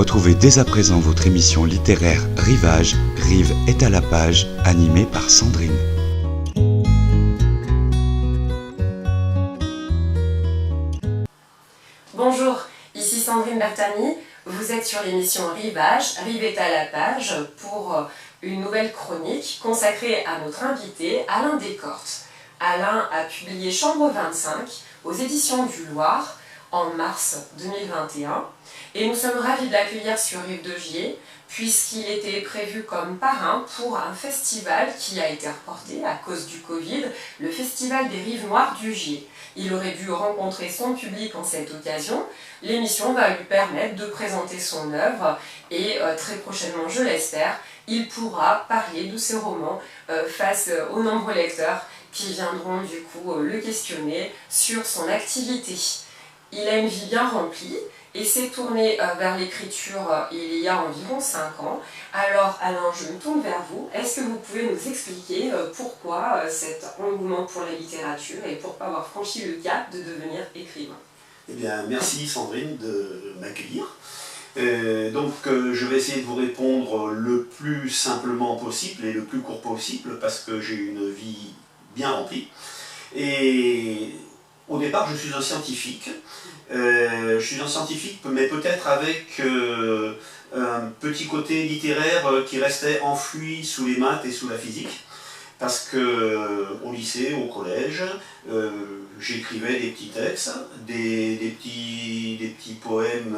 Retrouvez dès à présent votre émission littéraire Rivage, Rive est à la page, animée par Sandrine. Bonjour, ici Sandrine Bertani. Vous êtes sur l'émission Rivage, Rive est à la page, pour une nouvelle chronique consacrée à notre invité Alain Descortes. Alain a publié Chambre 25 aux éditions du Loir en mars 2021 et nous sommes ravis de l'accueillir sur Rive de Gier puisqu'il était prévu comme parrain pour un festival qui a été reporté à cause du Covid, le Festival des Rives Noires du Gier. Il aurait dû rencontrer son public en cette occasion. L'émission va lui permettre de présenter son œuvre et très prochainement, je l'espère, il pourra parler de ses romans face aux nombreux lecteurs qui viendront du coup le questionner sur son activité. Il a une vie bien remplie et s'est tourné vers l'écriture il y a environ 5 ans. Alors Alain, je me tourne vers vous. Est-ce que vous pouvez nous expliquer pourquoi cet engouement pour la littérature et pourquoi avoir franchi le cap de devenir écrivain? Eh bien, merci Sandrine de m'accueillir. Je vais essayer de vous répondre le plus simplement possible et le plus court possible parce que j'ai une vie bien remplie. Et au départ, je suis un scientifique. Je suis un scientifique, mais peut-être avec un petit côté littéraire qui restait enfoui sous les maths et sous la physique. Parce qu'au lycée, au collège, j'écrivais des petits textes, des petits poèmes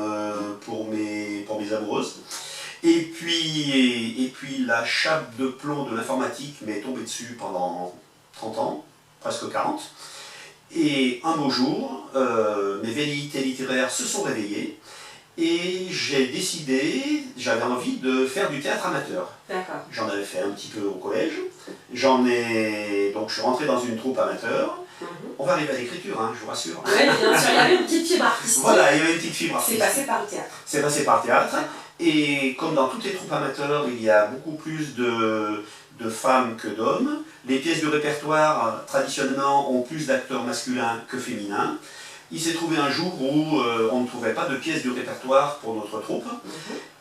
pour mes amoureuses. Et puis la chape de plomb de l'informatique m'est tombée dessus pendant 30 ans, presque 40. Et un beau jour, mes velléités littéraires se sont réveillées et j'ai décidé, j'avais envie de faire du théâtre amateur. D'accord. J'en avais fait un petit peu au collège. Donc je suis rentré dans une troupe amateur. On va arriver à l'écriture, hein, je vous rassure. Oui, bien sûr, il y avait une petite fibre artistique. Voilà, il y avait une petite fibre artistique. C'est passé par le théâtre. C'est passé par le théâtre. Et comme dans toutes les troupes amateurs, il y a beaucoup plus de femmes que d'hommes. Les pièces de répertoire, traditionnellement, ont plus d'acteurs masculins que féminins. Il s'est trouvé un jour où on ne trouvait pas de pièces de répertoire pour notre troupe.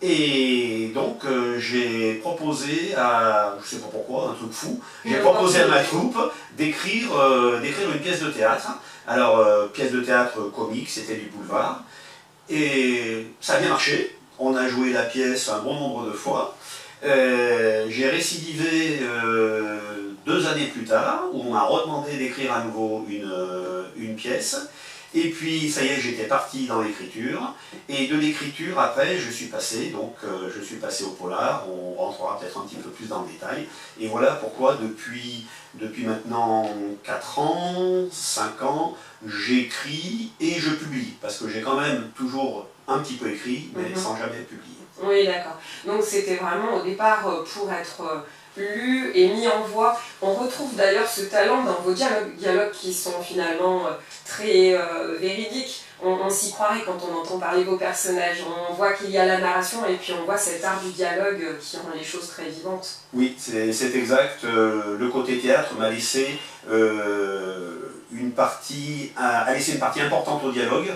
Et donc j'ai proposé à, je ne sais pas pourquoi, un truc fou, j'ai proposé à ma troupe d'écrire une pièce de théâtre. Alors, pièce de théâtre comique, c'était du boulevard. Et ça a bien marché. On a joué la pièce un bon nombre de fois. J'ai récidivé 2 années plus tard, où on m'a redemandé d'écrire à nouveau une pièce. Et puis, ça y est, j'étais parti dans l'écriture. Et de l'écriture, après, je suis passé au polar. On rentrera peut-être un petit peu plus dans le détail. Et voilà pourquoi, depuis maintenant 4 ans, 5 ans, j'écris et je publie. Parce que j'ai quand même toujours un petit peu écrit, mais sans jamais publier. Oui, d'accord. Donc c'était vraiment au départ pour être lu et mis en voix. On retrouve d'ailleurs ce talent dans vos dialogues qui sont finalement très véridiques. On s'y croirait quand on entend parler vos personnages. On voit qu'il y a la narration et puis on voit cet art du dialogue qui rend les choses très vivantes. Oui, c'est exact. Le côté théâtre m'a laissé une partie importante au dialogue.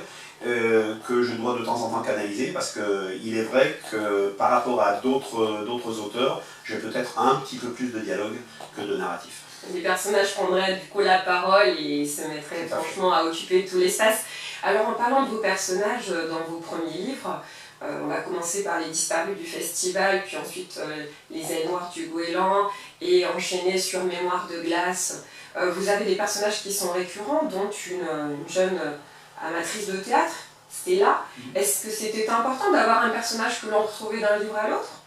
Que je dois de temps en temps canaliser parce qu'il est vrai que par rapport à d'autres auteurs, j'ai peut-être un petit peu plus de dialogue que de narratif. Les personnages prendraient du coup la parole et se mettraient franchement à occuper tout l'espace. Alors en parlant de vos personnages dans vos premiers livres, on va commencer par les disparus du festival, puis ensuite les ailes noires du goéland et enchaîner sur Mémoire de glace. Vous avez des personnages qui sont récurrents, dont une jeune amatrice de théâtre, Stella. Est-ce que c'était important d'avoir un personnage que l'on retrouvait d'un livre à l'autre?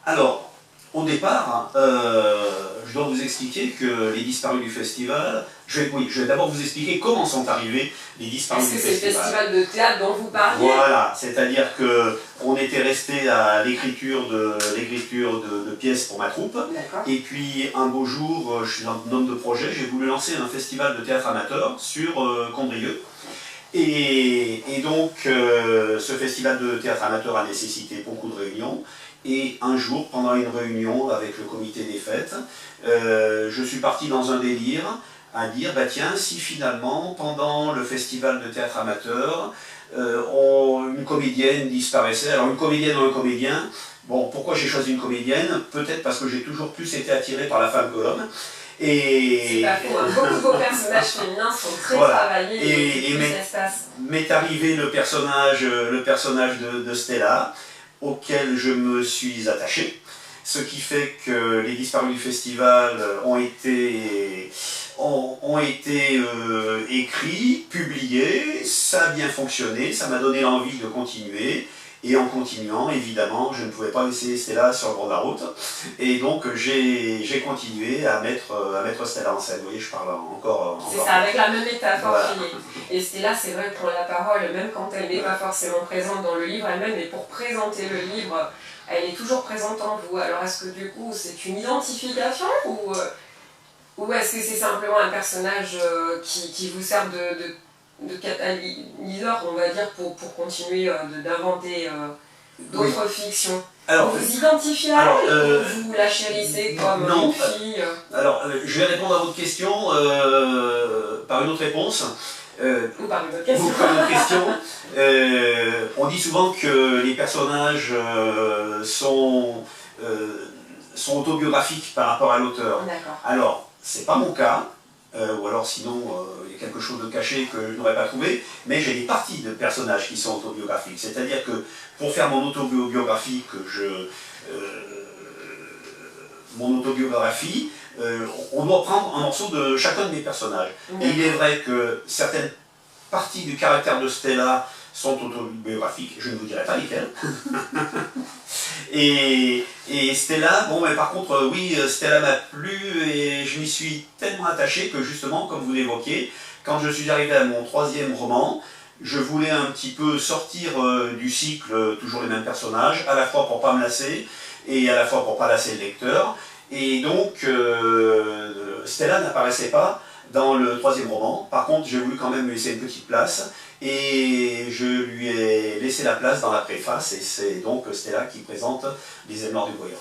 Alors, au départ, je dois vous expliquer que les disparus du festival, je vais d'abord vous expliquer comment sont arrivés les disparus du festival. Est-ce que c'est le festival de théâtre dont vous parliez? Voilà, c'est-à-dire qu'on était resté à l'écriture de pièces pour ma troupe. Et puis un beau jour, je suis un homme de projet, j'ai voulu lancer un festival de théâtre amateur sur Condrieu. Et donc, ce festival de théâtre amateur a nécessité beaucoup de réunions. Et un jour, pendant une réunion avec le comité des fêtes, je suis parti dans un délire à dire, bah tiens, si finalement, pendant le festival de théâtre amateur, une comédienne disparaissait. Alors une comédienne ou un comédien, bon, pourquoi j'ai choisi une comédienne? Peut-être parce que j'ai toujours plus été attiré par la femme que l'homme. C'est pas faux, hein. Beaucoup de vos personnages féminins sont très travaillés et m'est arrivé le personnage de Stella, auquel je me suis attaché. Ce qui fait que les disparus du festival ont été écrits, publiés, ça a bien fonctionné, ça m'a donné envie de continuer. Et en continuant, évidemment, je ne pouvais pas laisser Stella sur le bord de la route. Et donc, j'ai continué à mettre Stella en scène. Vous voyez, je parle encore. C'est ça, avec la même métaphore. Voilà. Et Stella, c'est vrai, prend la parole, même quand elle n'est pas forcément présente dans le livre elle-même, mais pour présenter le livre, elle est toujours présente en vous. Alors, est-ce que du coup, c'est une identification ou est-ce que c'est simplement un personnage qui vous sert de catalyseur, on va dire, pour continuer d'inventer d'autres fictions? Alors, vous vous identifiez à elle ou vous la chérissez comme une fille? Alors, je vais répondre à votre question par une autre réponse. Ou par une autre question. On dit souvent que les personnages sont autobiographiques par rapport à l'auteur. Alors, c'est pas mon cas. Ou alors sinon il y a quelque chose de caché que je n'aurais pas trouvé, mais j'ai des parties de personnages qui sont autobiographiques. C'est-à-dire que pour faire mon autobiographie, on doit prendre un morceau de chacun de mes personnages. Et il est vrai que certaines parties du caractère de Stella sont autobiographiques, je ne vous dirai pas lesquelles. Et Stella, bon, mais par contre, oui, Stella m'a plu et je m'y suis tellement attaché que justement, comme vous l'évoquiez, quand je suis arrivé à mon 3e roman, je voulais un petit peu sortir du cycle, toujours les mêmes personnages, à la fois pour ne pas me lasser et à la fois pour ne pas lasser le lecteur. Et donc, Stella n'apparaissait pas dans le 3e roman. Par contre, j'ai voulu quand même lui laisser une petite place. Et je lui ai laissé la place dans la préface, et c'est donc Stella qui présente les ailes noires du voyant.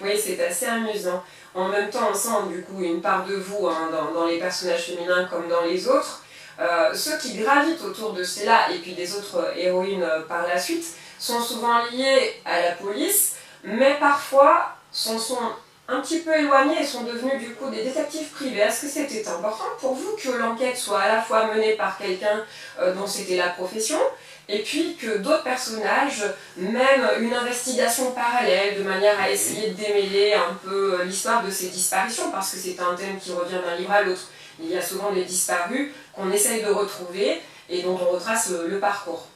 Oui, c'est assez amusant. En même temps, on sent du coup une part de vous hein, dans les personnages féminins comme dans les autres. Ceux qui gravitent autour de Stella et puis des autres héroïnes par la suite sont souvent liés à la police, mais parfois sont un petit peu éloignés et sont devenus du coup des détectives privés. Est-ce que c'était important pour vous que l'enquête soit à la fois menée par quelqu'un dont c'était la profession, et puis que d'autres personnages mènent une investigation parallèle de manière à essayer de démêler un peu l'histoire de ces disparitions, parce que c'est un thème qui revient d'un livre à l'autre. Il y a souvent des disparus qu'on essaye de retrouver et dont on retrace le parcours.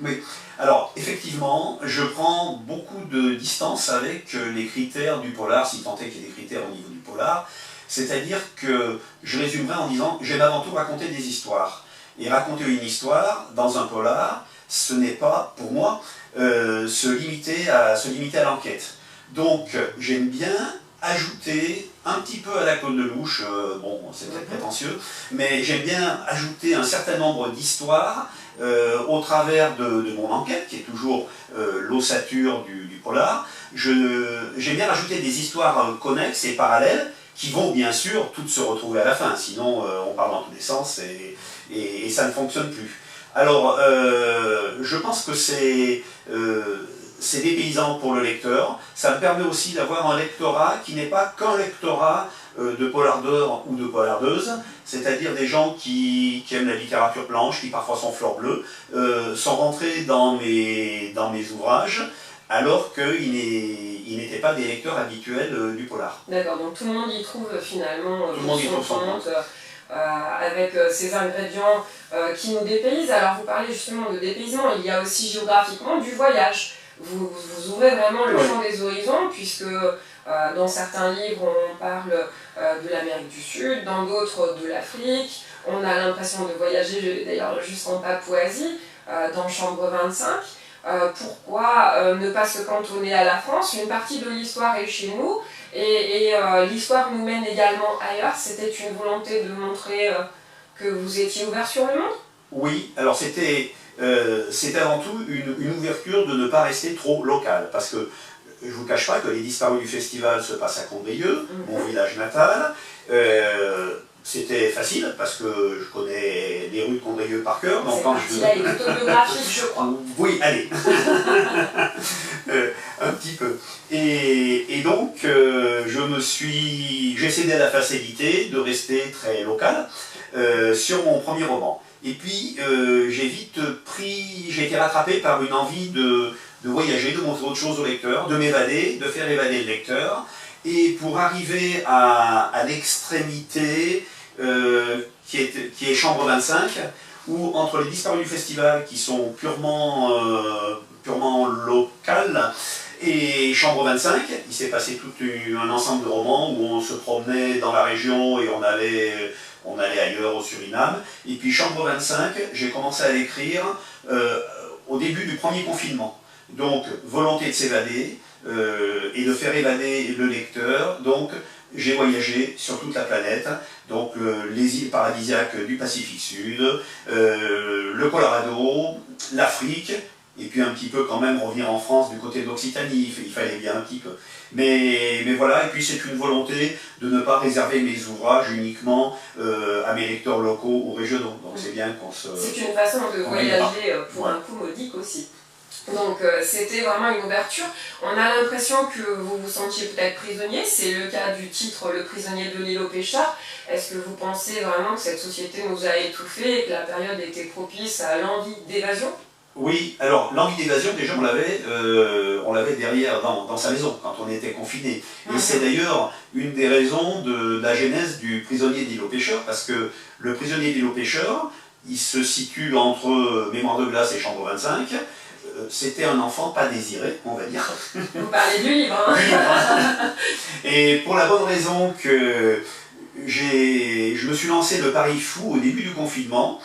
Oui, alors effectivement, je prends beaucoup de distance avec les critères du polar, si tant est qu'il y ait des critères au niveau du polar. C'est-à-dire que je résumerai en disant j'aime avant tout raconter des histoires. Et raconter une histoire dans un polar, ce n'est pas, pour moi, se limiter à l'enquête. Donc j'aime bien ajouter un petit peu à la Claude Lelouch, bon c'est très prétentieux, mais j'aime bien ajouter un certain nombre d'histoires au travers de mon enquête, qui est toujours l'ossature du polar. J'aime bien rajouter des histoires connexes et parallèles qui vont bien sûr toutes se retrouver à la fin, sinon on part dans tous les sens et ça ne fonctionne plus. Alors je pense que c'est dépaysant pour le lecteur. Ça me permet aussi d'avoir un lectorat qui n'est pas qu'un lectorat de polardeurs ou de polardeuses, c'est-à-dire des gens qui aiment la littérature blanche, qui parfois sont fleurs bleues, sont rentrés dans mes ouvrages, alors qu'ils n'étaient pas des lecteurs habituels du polar. D'accord, donc tout le monde y trouve finalement son compte. Avec ces ingrédients qui nous dépaysent. Alors vous parlez justement de dépaysement, il y a aussi géographiquement du voyage. Vous ouvrez vraiment le champ des horizons, puisque dans certains livres on parle de l'Amérique du Sud, dans d'autres de l'Afrique. On a l'impression de voyager d'ailleurs jusqu'en Papouasie, dans Chambre 25. Pourquoi ne pas se cantonner à la France? Une partie de l'histoire est chez nous, et l'histoire nous mène également ailleurs. C'était une volonté de montrer que vous étiez ouvert sur le monde? Oui, alors c'était avant tout une ouverture de ne pas rester trop local, parce que je ne vous cache pas que les disparus du festival se passent à Condrieu, mon village natal. C'était facile parce que je connais les rues de Condrieu par cœur. Donc quand là, il est autobiographique, je crois. Oui, allez. Un petit peu. Et donc, j'ai cédé à la facilité de rester très local sur mon premier roman. Et puis, j'ai été rattrapé par une envie de voyager, de montrer autre chose au lecteur, de m'évader, de faire évader le lecteur. Et pour arriver à l'extrémité qui est Chambre 25, où entre les disparus du festival qui sont purement locales et Chambre 25, il s'est passé tout un ensemble de romans où on se promenait dans la région et on allait ailleurs au Suriname. Et puis Chambre 25, j'ai commencé à l'écrire au début du premier confinement. Donc volonté de s'évader et de faire évader le lecteur. Donc j'ai voyagé sur toute la planète, donc les îles paradisiaques du Pacifique Sud, le Colorado, l'Afrique, et puis un petit peu quand même revenir en France du côté d'Occitanie, il fallait bien un petit peu. Mais voilà, et puis c'est une volonté de ne pas réserver mes ouvrages uniquement à mes lecteurs locaux ou régionaux. Donc c'est bien qu'on se... C'est une façon de voyager pour un coût modique aussi. Donc c'était vraiment une ouverture. On a l'impression que vous vous sentiez peut-être prisonnier, c'est le cas du titre Le prisonnier de l'île aux pêcheurs. Est-ce que vous pensez vraiment que cette société nous a étouffés et que la période était propice à l'envie d'évasion ? Oui, alors l'envie d'évasion, déjà on l'avait derrière dans sa maison quand on était confiné. Et c'est d'ailleurs une des raisons de la genèse du prisonnier de l'île aux pêcheurs, parce que le prisonnier de l'île aux pêcheurs, il se situe entre Mémoire de glace et Chambre 25. C'était un enfant pas désiré, on va dire. Vous parlez du livre, hein. Et pour la bonne raison que je me suis lancé le pari fou au début du confinement,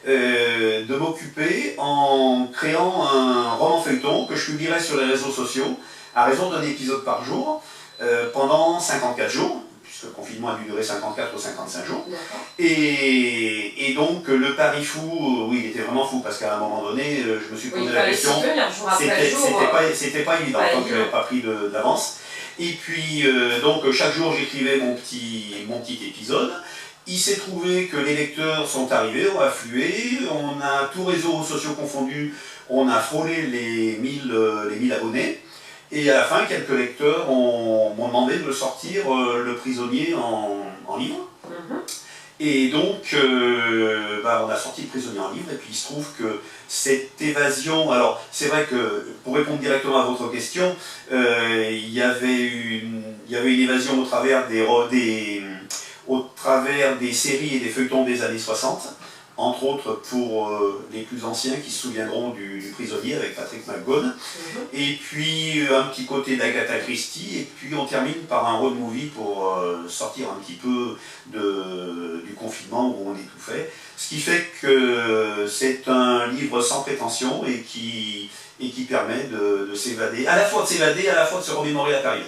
de m'occuper en créant un roman feuilleton que je publierai sur les réseaux sociaux à raison d'un épisode par jour pendant 54 jours, puisque le confinement a dû durer 54 ou 55 jours. Et donc le pari fou, oui, il était vraiment fou parce qu'à un moment donné, je me suis posé la question. C'était pas évident, donc je n'avais pas pris d'avance. Et puis donc chaque jour j'écrivais mon petit épisode. Il s'est trouvé que les lecteurs sont arrivés, ont afflué, on a tous réseaux sociaux confondus, on a frôlé les 1000 abonnés. Et à la fin, quelques lecteurs m'ont demandé de sortir Le prisonnier en livre. Et donc, on a sorti Le prisonnier en livre, et puis il se trouve que cette évasion... Alors, c'est vrai que, pour répondre directement à votre question, il y avait une évasion au travers des séries et des feuilletons des années 60, entre autres pour les plus anciens qui se souviendront du prisonnier avec Patrick McGowan, et puis un petit côté d'Agatha Christie, et puis on termine par un road movie pour sortir un petit peu du confinement où on étouffait. Ce qui fait que c'est un livre sans prétention et qui permet de s'évader, à la fois de s'évader, à la fois de se remémorer la période.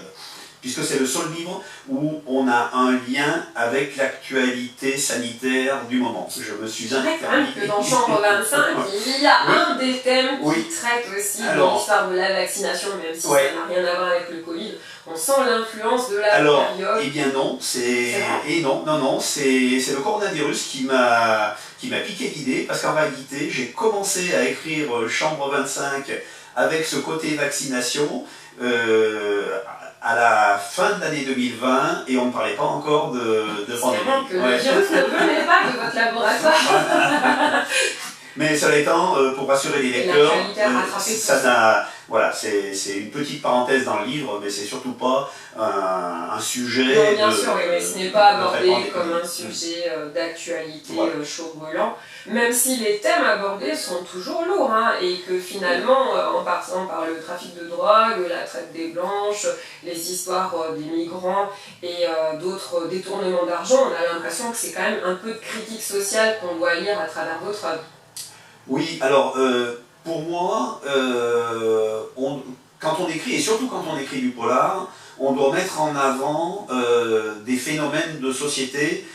Puisque c'est le seul livre où on a un lien avec l'actualité sanitaire du moment. Je me suis interdit. C'est vrai quand même que dans Chambre 25, il y a un des thèmes qui traite aussi de l'histoire de la vaccination, même si ça n'a rien à voir avec le Covid. On sent l'influence de la période. Eh bien non, c'est le coronavirus qui m'a piqué l'idée, parce qu'en réalité, j'ai commencé à écrire Chambre 25 avec ce côté vaccination, à la fin de l'année 2020, et on ne parlait pas encore de pandémie. C'est vraiment que le virus ne venait pas de votre laboratoire. Mais cela étant, pour rassurer les lecteurs, c'est une petite parenthèse dans le livre, mais c'est surtout pas un sujet. Non, bien sûr, mais ce n'est pas abordé comme un sujet d'actualité chaud brûlant, même si les thèmes abordés sont toujours lourds, hein, et que finalement, en passant par le trafic de drogue, la traite des blanches, les histoires des migrants et d'autres détournements d'argent, on a l'impression que c'est quand même un peu de critique sociale qu'on doit lire à travers votre œuvre. Oui, alors pour moi, quand on écrit, et surtout quand on écrit du polar, on doit mettre en avant des phénomènes de société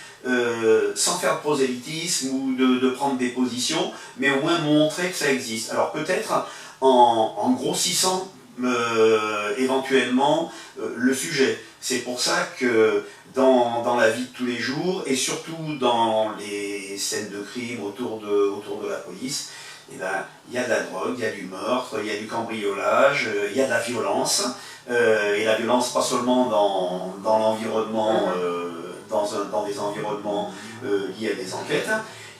sans faire de prosélytisme ou de prendre des positions, mais au moins montrer que ça existe. Alors peut-être en grossissant éventuellement le sujet. C'est pour ça que dans la vie de tous les jours, et surtout dans les scènes de crime autour de la police, eh ben, il y a de la drogue, il y a du meurtre, il y a du cambriolage, il y a de la violence. Et la violence pas seulement dans l'environnement, dans des environnements liés à des enquêtes.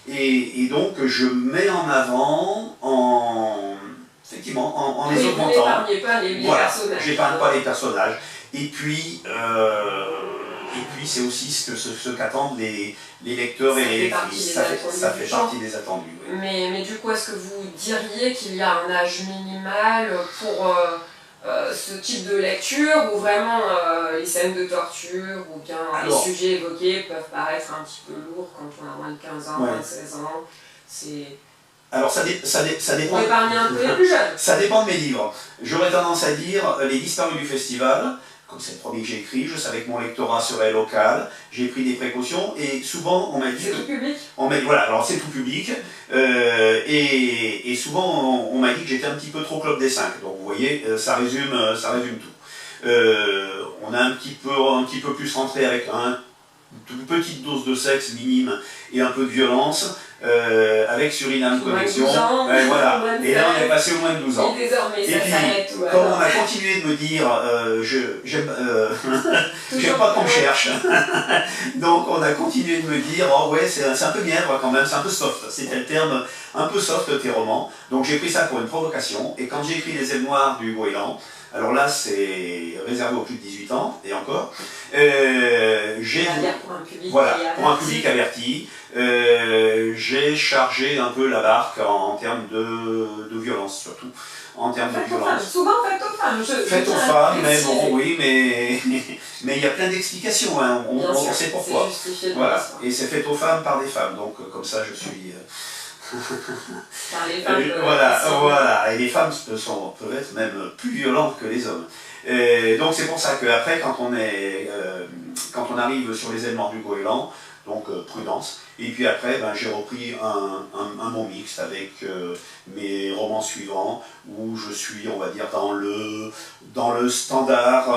Et donc je mets en avant effectivement en les augmentant. Vous n'épargnez pas les personnages. J'épargne pas les personnages. Et puis c'est aussi ce qu'attendent les lecteurs et les lectrices. Ça fait partie des attendus. Oui. Mais du coup, est-ce que vous diriez qu'il y a un âge minimal pour ce type de lecture, où vraiment les scènes de torture ou bien les sujets évoqués peuvent paraître un petit peu lourds quand on a moins de 15 ans, moins de 16 ans? Alors ça dépend. Pour épargner un peu les plus jeunes. Ça dépend de mes livres. J'aurais tendance à dire Les Disparus du Festival, comme c'est le premier que j'ai écrit, je savais que mon lectorat serait local, j'ai pris des précautions et souvent on m'a dit... C'est tout public? Voilà, alors c'est tout public et souvent on m'a dit que j'étais un petit peu trop Club des 5, donc vous voyez, ça résume tout. On a un petit peu plus rentré avec une petite dose de sexe minime et un peu de violence, avec Suriname Connexion. Voilà. Et là on est passé au moins de 12 ans. Et désormais, ça s'arrête tout. Comme on a continué de me dire j'aime pas qu'on me cherche, donc on a continué de me dire oh ouais c'est un peu mièvre quand même, c'est un peu soft, c'était le terme un peu soft tes romans. Donc j'ai pris ça pour une provocation, et quand j'ai écrit Les Ailes Noires du Goéland, alors là c'est réservé aux plus de 18 ans, et encore, pour un public averti, j'ai chargé un peu la barque en termes de violence, surtout en termes de violence. Souvent faites aux femmes. Faites aux femmes, mais bon, oui, mais il y a plein d'explications, hein. On sait pourquoi. Voilà. Et c'est fait aux femmes par des femmes, donc comme ça je suis... Par les femmes, voilà. Et les femmes peuvent être même plus violentes que les hommes. Donc c'est pour ça qu'après, quand on arrive sur Les Ailes Noires du Goéland, donc prudence, et puis après j'ai repris un bon mixte avec mes romans suivants, où je suis, on va dire, dans le standard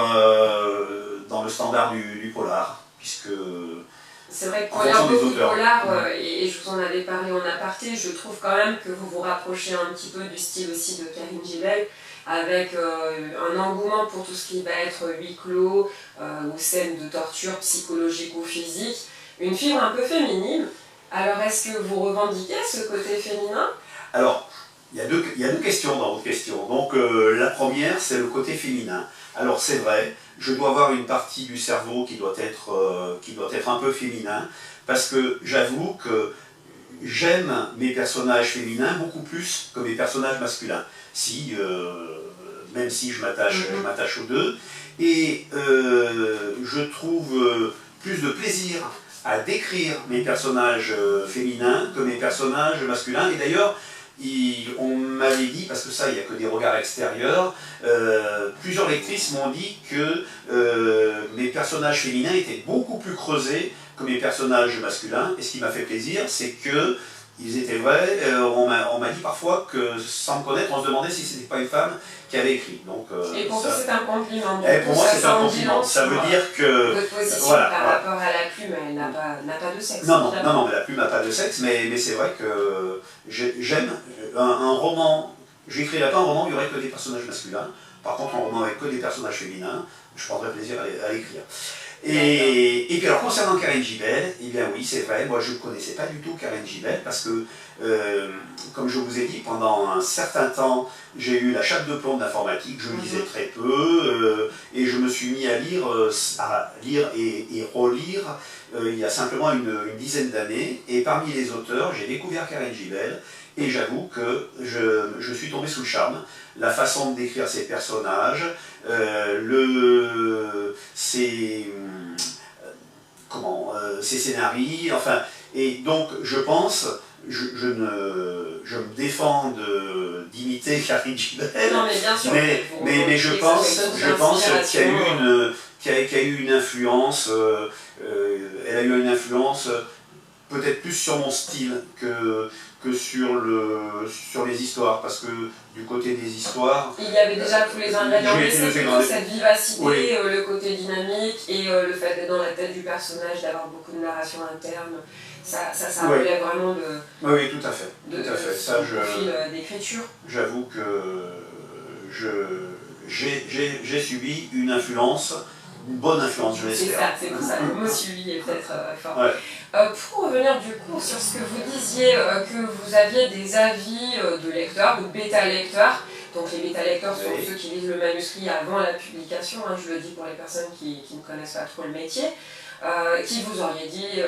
du polar, puisque... C'est vrai que quand il y a beaucoup de polar, et je vous en avais parlé en aparté, je trouve quand même que vous vous rapprochez un petit peu du style aussi de Karine Gibel, avec un engouement pour tout ce qui va être huis clos, ou scènes de torture psychologique ou physique, une fibre un peu féminine. Alors est-ce que vous revendiquez ce côté féminin? Alors, il y a deux questions dans votre question. Donc la première, c'est le côté féminin. Alors c'est vrai, je dois avoir une partie du cerveau qui doit être un peu féminin, parce que j'avoue que j'aime mes personnages féminins beaucoup plus que mes personnages masculins. Même si je m'attache aux deux, et je trouve plus de plaisir à décrire mes personnages féminins que mes personnages masculins. Et d'ailleurs, on m'avait dit, parce que ça, il n'y a que des regards extérieurs, plusieurs lectrices m'ont dit que mes personnages féminins étaient beaucoup plus creusés que mes personnages masculins. Et ce qui m'a fait plaisir, c'est que ils étaient vrais. On m'a dit parfois que, sans me connaître, on se demandait si c'était pas une femme qui avait écrit. Donc, et pour vous, c'est un compliment. Et pour moi, c'est un compliment. Ça veut dire que... Votre position par rapport à la plume, elle n'a pas de sexe. Non, mais la plume n'a pas de sexe, mais c'est vrai que j'aime un roman. Je n'écrirai pas un roman où il n'y aurait que des personnages masculins. Par contre, un roman avec que des personnages féminins, je prendrais plaisir à l'écrire. Et puis alors, concernant Karine Gibel, eh bien oui, c'est vrai, moi je ne connaissais pas du tout Karine Gibel, parce que, comme je vous ai dit, pendant un certain temps, j'ai eu la chape de plomb de l'informatique, je lisais très peu, et je me suis mis à lire et relire il y a simplement une dizaine d'années, et parmi les auteurs, j'ai découvert Karine Gibel, et j'avoue que je suis tombé sous le charme. La façon de décrire ses personnages, ses scénarios, enfin, et donc je pense, je me défends d'imiter Karine Gibel, mais je pense qu'il y a eu une influence, elle a eu une influence peut-être plus sur mon style que sur les histoires, parce que du côté des histoires... Il y avait déjà tous les ingrédients, mais c'est plutôt cette vivacité, oui. Le côté dynamique et le fait d'être dans la tête du personnage, d'avoir beaucoup de narration interne, ça oui. relève vraiment de... Oui, tout à fait. Tout à fait. Ça, profil d'écriture. J'avoue que j'ai subi une influence, une bonne influence, je l'espère. C'est ça, c'est pour ça. Le mot suivi est peut-être fort. Ouais. Pour revenir du coup sur ce que vous disiez, que vous aviez des avis de lecteurs, de bêta-lecteurs. Donc les bêta-lecteurs sont ceux qui lisent le manuscrit avant la publication, hein, je le dis pour les personnes qui ne connaissent pas trop le métier. Qui vous aurait dit,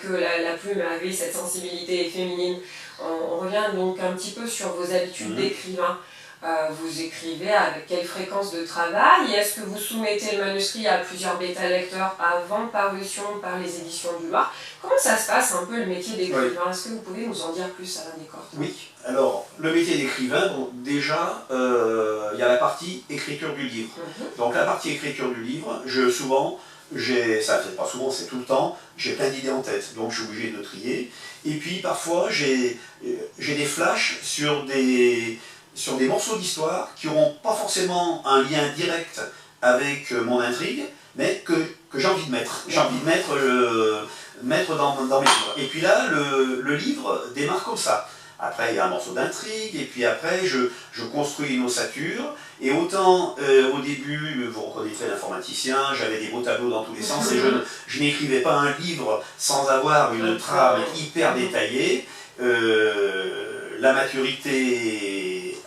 que la plume avait cette sensibilité féminine. On revient donc un petit peu sur vos habitudes d'écrivain. Vous écrivez avec quelle fréquence de travail? Est-ce que vous soumettez le manuscrit à plusieurs bêta-lecteurs avant parution par les éditions du Loir? Comment ça se passe un peu le métier d'écrivain? Est-ce que vous pouvez nous en dire plus, Alain Descortes? Oui, alors le métier d'écrivain, bon, déjà, il y a la partie écriture du livre. Donc la partie écriture du livre, ça fait pas souvent, c'est tout le temps, j'ai plein d'idées en tête, donc je suis obligé de trier. Et puis parfois j'ai des flashs sur des morceaux d'histoire qui n'auront pas forcément un lien direct avec mon intrigue, mais que j'ai envie de mettre. J'ai envie de mettre dans mes livres. Et puis là, le livre démarre comme ça. Après, il y a un morceau d'intrigue, et puis après, je construis une ossature. Et autant, au début, vous reconnaîtrez l'informaticien, j'avais des beaux tableaux dans tous les sens, et je n'écrivais pas un livre sans avoir une trame hyper détaillée. La maturité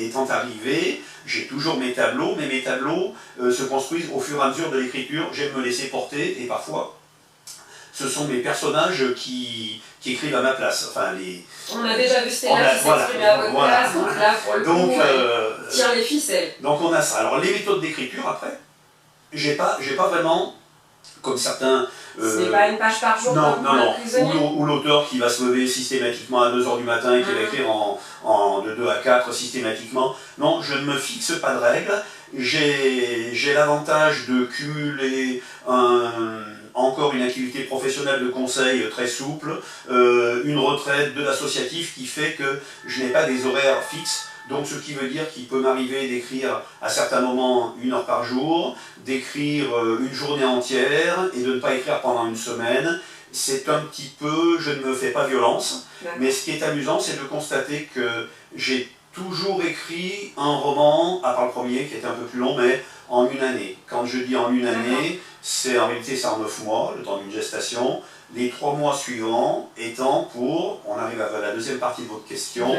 étant arrivée, j'ai toujours mes tableaux, mais mes tableaux se construisent au fur et à mesure de l'écriture. J'aime me laisser porter, et parfois, ce sont mes personnages qui écrivent à ma place. Enfin, on a déjà vu Stella qui s'exprime à votre place, donc là, pour le coup, tire les ficelles. Donc on a ça. Alors les méthodes d'écriture, après, j'ai pas vraiment, comme certains... Ce n'est pas une page par jour non, comme non, prisonnier. Ou l'auteur qui va se lever systématiquement à 2h du matin et qui va écrire de 2 à 4 systématiquement. Non, je ne me fixe pas de règles. J'ai l'avantage de cumuler encore une activité professionnelle de conseil très souple, une retraite de l'associatif qui fait que je n'ai pas des horaires fixes. Donc ce qui veut dire qu'il peut m'arriver d'écrire à certains moments 1 heure par jour, d'écrire une journée entière et de ne pas écrire pendant une semaine. C'est un petit peu, je ne me fais pas violence, mais ce qui est amusant, c'est de constater que j'ai toujours écrit un roman, à part le premier qui était un peu plus long, mais en 1 année. Quand je dis en 1 année, en réalité c'est en 9 mois, le temps d'une gestation. Les 3 mois suivants étant on arrive à la deuxième partie de votre question,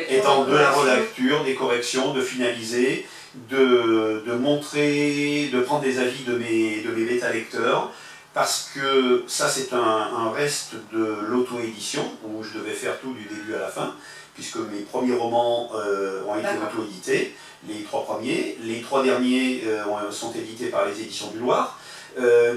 étant de la relecture, des corrections, de finaliser, de montrer, de prendre des avis de mes bêta-lecteurs, parce que ça c'est un reste de l'auto-édition, où je devais faire tout du début à la fin, puisque mes premiers romans ont été auto-édités, les 3 premiers, les 3 derniers sont édités par les éditions du Loir.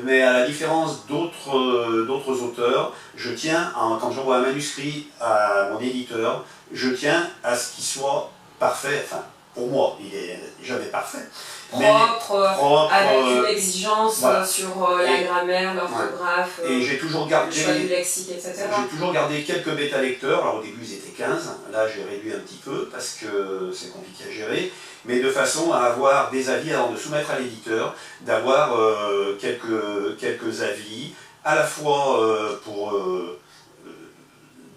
Mais à la différence d'autres auteurs, je tiens, quand j'envoie un manuscrit à mon éditeur, je tiens à ce qu'il soit parfait. Enfin, pour moi, il n'est jamais parfait. Propre, avec une exigence sur la grammaire, l'orthographe, le choix du lexique, etc. J'ai toujours gardé quelques bêta-lecteurs. Alors au début, ils étaient 15. Là, j'ai réduit un petit peu parce que c'est compliqué à gérer. Mais de façon à avoir des avis avant de soumettre à l'éditeur, d'avoir quelques avis, à la fois pour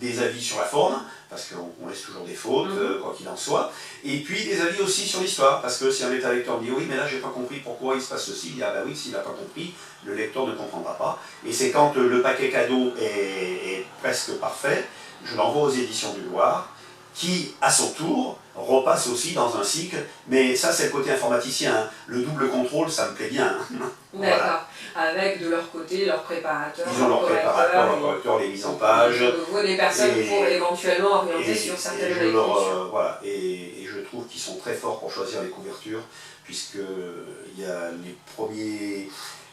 des avis sur la forme, parce qu'on laisse toujours des fautes, quoi qu'il en soit, et puis des avis aussi sur l'histoire, parce que si un bêta-lecteur dit « oui, mais là j'ai pas compris pourquoi il se passe ceci », il dit « ah bah oui, s'il n'a pas compris, le lecteur ne comprendra pas ». Et c'est quand le paquet cadeau est presque parfait, je l'envoie aux éditions du Loir, qui, à son tour, repasse aussi dans un cycle, mais ça c'est le côté informaticien, hein. Le double contrôle, ça me plaît bien. Hein. D'accord, avec de leur côté leur préparateur, ils ont leur préparateur, leur correcteur, les mises en page. Vous des personnes pour éventuellement orienter sur certaines écritures. Voilà, et je trouve qu'ils sont très forts pour choisir les couvertures, puisqu'il y a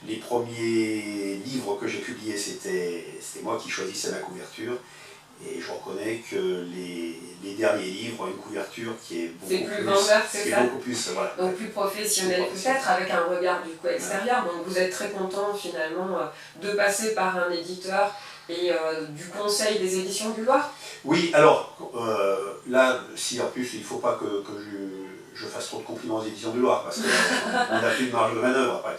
les premiers livres que j'ai publiés, c'était moi qui choisissais ma couverture. Et je reconnais que les derniers livres ont une couverture qui est beaucoup plus vendeur, c'est ça? beaucoup plus, voilà. Donc plus professionnel peut-être, avec un regard du coup extérieur. Donc vous êtes très content finalement de passer par un éditeur et du conseil des éditions du Loir? Oui, alors là, si en plus il ne faut pas que je fasse trop de compliments aux éditions du Loir, parce qu'on n'a plus de marge de manœuvre après.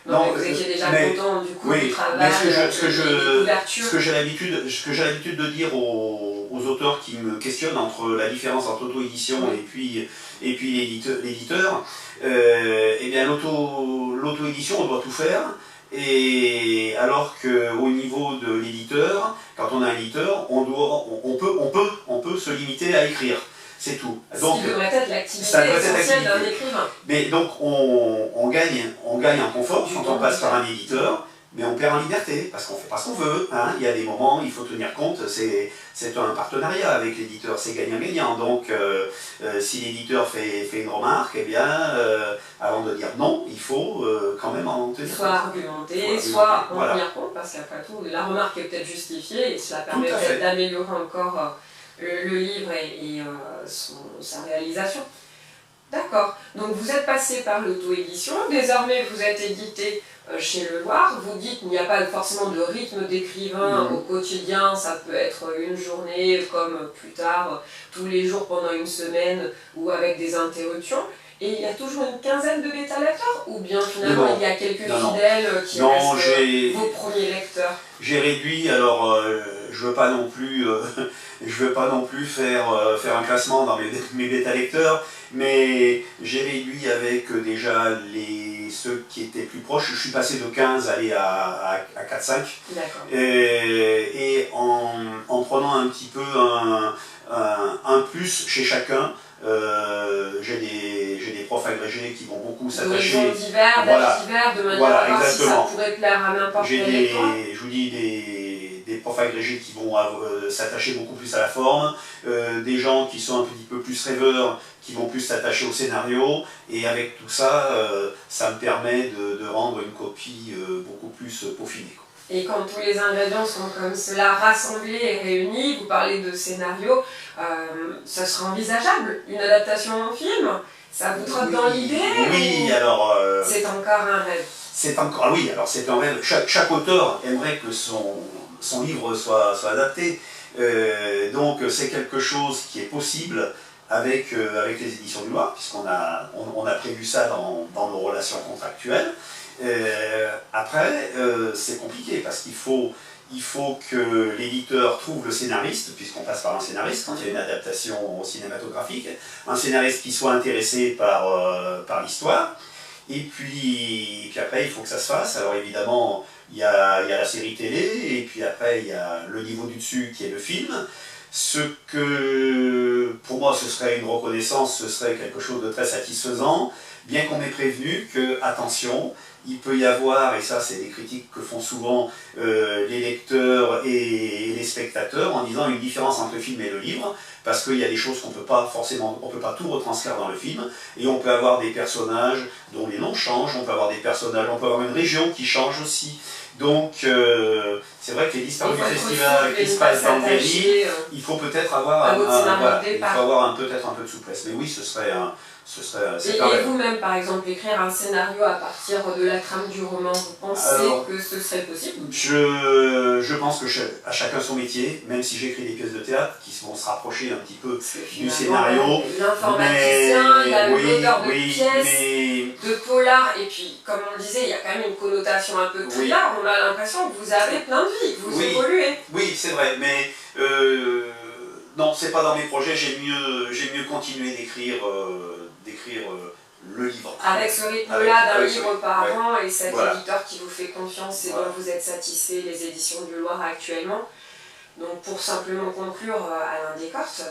Non, vous étiez déjà content du coup oui, du travail, mais ce que j'ai l'habitude de dire aux auteurs qui me questionnent entre la différence entre l'auto-édition et puis l'éditeur, eh bien l'auto-édition, on doit tout faire. Et alors qu'au niveau de l'éditeur, quand on a un éditeur, on peut se limiter à écrire. C'est tout. Donc, ce qui devrait être l'activité essentielle d'un écrivain. Mais donc on gagne en confort quand on passe par un éditeur, mais on perd en liberté, parce qu'on fait pas ce qu'on veut. Hein. Il y a des moments, il faut tenir compte, c'est un partenariat avec l'éditeur, c'est gagnant-gagnant. Donc si l'éditeur fait une remarque, eh bien, avant de dire non, il faut quand même en tenir compte. Soit argumenter, soit en tenir compte, parce qu'après tout, la remarque est peut-être justifiée et cela permet peut-être d'améliorer encore le livre et sa réalisation. D'accord. Donc vous êtes passé par l'auto-édition, désormais vous êtes édité chez Le Loir. Vous dites qu'il n'y a pas forcément de rythme d'écrivain au quotidien, ça peut être une journée comme plus tard, tous les jours pendant une semaine ou avec des interruptions. Et il y a toujours une quinzaine de bêta-lecteurs? Ou bien finalement il y a quelques fidèles qui restent vos premiers lecteurs? J'ai réduit, alors je veux pas non plus faire un classement dans mes bêta-lecteurs, mais j'ai réduit avec déjà ceux qui étaient plus proches. Je suis passé de 15 à 4-5. D'accord. Et en prenant un petit peu un plus chez chacun, j'ai des profs agrégés qui vont beaucoup s'attacher. D'horizons divers, d'âges divers, de manière à voir si ça pourrait plaire à n'importe quel lecteur. Je vous dis des profs agrégés qui vont s'attacher beaucoup plus à la forme, des gens qui sont un petit peu plus rêveurs, qui vont plus s'attacher au scénario, et avec tout ça, ça me permet de rendre une copie beaucoup plus peaufinée. Et quand tous les ingrédients sont comme cela rassemblés et réunis, vous parlez de scénario, ça serait envisageable, une adaptation en film? Ça vous trotte dans l'idée? Oui, alors... c'est encore un rêve. C'est un rêve. Chaque auteur aimerait que son livre soit adapté. Donc c'est quelque chose qui est possible avec les éditions du Loir, puisqu'on a prévu ça dans nos relations contractuelles. Après, c'est compliqué parce qu'il faut que l'éditeur trouve le scénariste, puisqu'on passe par un scénariste quand il y a une adaptation cinématographique, un scénariste qui soit intéressé par l'histoire, et puis après il faut que ça se fasse. Alors évidemment, il y a la série télé, et puis après il y a le niveau du dessus qui est le film. Ce que pour moi ce serait une reconnaissance, ce serait quelque chose de très satisfaisant, bien qu'on m'ait prévenu que, attention, il peut y avoir, et ça c'est des critiques que font souvent les lecteurs et les spectateurs, en disant une différence entre le film et le livre, parce qu'il y a des choses qu'on peut pas tout retranscrire dans le film, et on peut avoir des personnages dont les noms changent, on peut avoir une région qui change aussi. Donc c'est vrai que les disparus du festival qui se passent dans le livre, il faut peut-être avoir peut-être un peu de souplesse. Mais oui, ce serait et vous-même, par exemple, écrire un scénario à partir de la trame du roman, vous pensez que ce serait possible? Je pense que à chacun son métier, même si j'écris des pièces de théâtre qui vont se rapprocher un petit peu du scénario. L'informaticien, il y a l'auteur de pièces, de polar, et puis, comme on le disait, il y a quand même une connotation un peu thriller. On a l'impression que vous avez plein de vie, que vous évoluez. Oui, c'est vrai, mais non, c'est pas dans mes projets. J'ai mieux continuer d'écrire le livre. Avec ce rythme-là d'un livre par an et cet éditeur qui vous fait confiance et dont vous êtes satisfait, les éditions du Loir actuellement. Donc pour simplement conclure, Alain Descortes,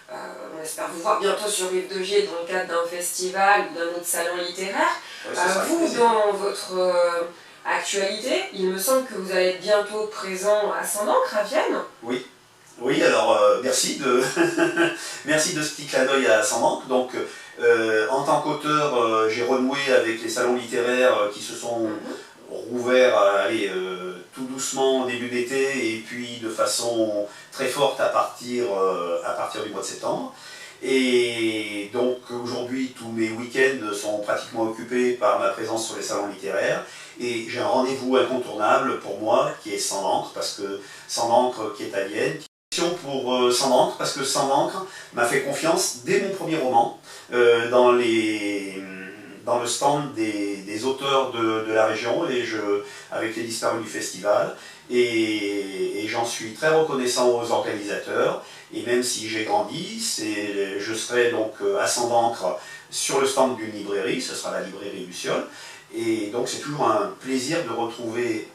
on espère vous voir bientôt sur Rive de Gier dans le cadre d'un festival ou d'un autre salon littéraire. Vous, dans votre actualité, il me semble que vous allez être bientôt présent à Saint-Ancre, à Vienne. Oui, alors merci de ce petit clin d'œil à Saint-Ancre. Donc en tant qu'auteur, j'ai renoué avec les salons littéraires qui se sont rouvert tout doucement au début d'été et puis de façon très forte à partir du mois de septembre. Et donc aujourd'hui, tous mes week-ends sont pratiquement occupés par ma présence sur les salons littéraires. Et j'ai un rendez-vous incontournable pour moi qui est Sans l'encre, parce que Sans l'encre qui est à Vienne. Pour Sans l'encre, parce que Sans l'encre m'a fait confiance dès mon premier roman dans le stand des auteurs de la région et avec les disparus du festival. Et j'en suis très reconnaissant aux organisateurs. Et même si j'ai grandi, je serai donc à Sans l'encre sur le stand d'une librairie, ce sera la librairie Luciole. Et donc c'est toujours un plaisir de retrouver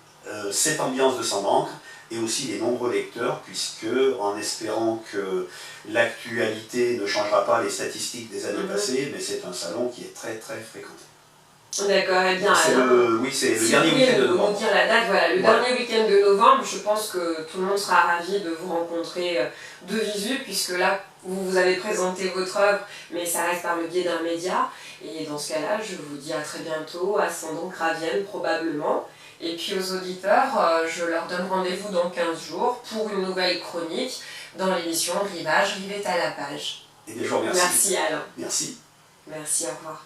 cette ambiance de Sans l'encre et aussi les nombreux lecteurs, puisque en espérant que l'actualité ne changera pas les statistiques des années passées, mais c'est un salon qui est très très fréquenté. D'accord, et bien c'est le dernier week-end de novembre. Dire la date, voilà, le dernier week-end de novembre, je pense que tout le monde sera ravi de vous rencontrer de visu, puisque là, vous avez présenté votre œuvre, mais ça reste par le biais d'un média. Et dans ce cas-là, je vous dis à très bientôt, à Sans l'encre à Vienne probablement. Et puis aux auditeurs, je leur donne rendez-vous dans 15 jours pour une nouvelle chronique dans l'émission Rivage, Rive est à la page. Et bien, je vous remercie. Merci Alain. Merci. Merci, au revoir.